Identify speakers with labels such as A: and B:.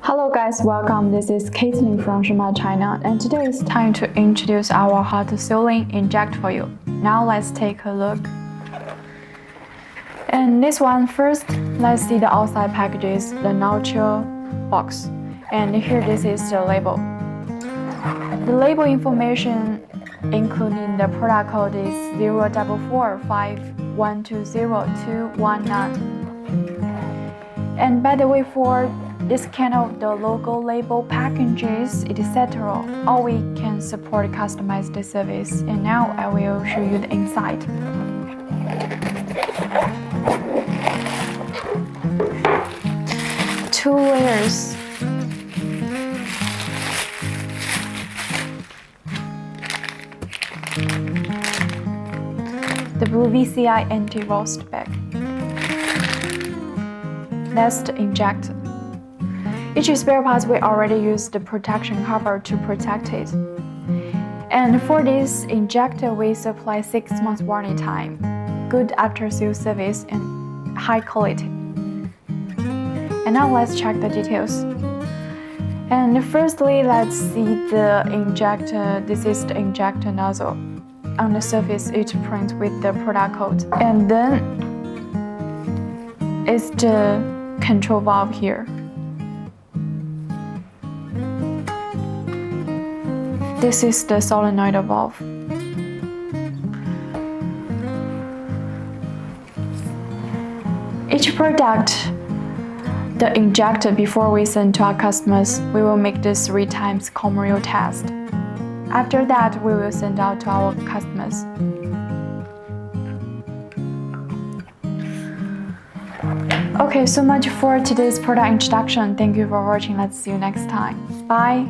A: Hello guys, welcome. This is Caitlin from Shumatt, China, and today it's time to introduce our hot sealing Inject for you. Now let's take a look. And this one first, let's see the outside packages, the neutral box. And here this is the label. The label information including the product code is 04451202219. And by the way, for this kind of the logo label packages, etc., all we can support customized service. And now I will show you the inside. Two layers. The blue VCI anti-rust bag. That's the Inject. Each spare part we already use the protection cover to protect it. And for this injector, we supply 6 months warranty time, good after-sale service, and high quality. And now let's check the details. And firstly, let's see the injector. This is the injector nozzle. On the surface, it prints with the product code. And then it's the control valve here. This is the solenoid valve. Each product, the injector, before we send to our customers, we will make this 3 times commercial test. After that, we will send out to our customers. Okay, so much for today's product introduction. Thank you for watching. Let's see you next time. Bye.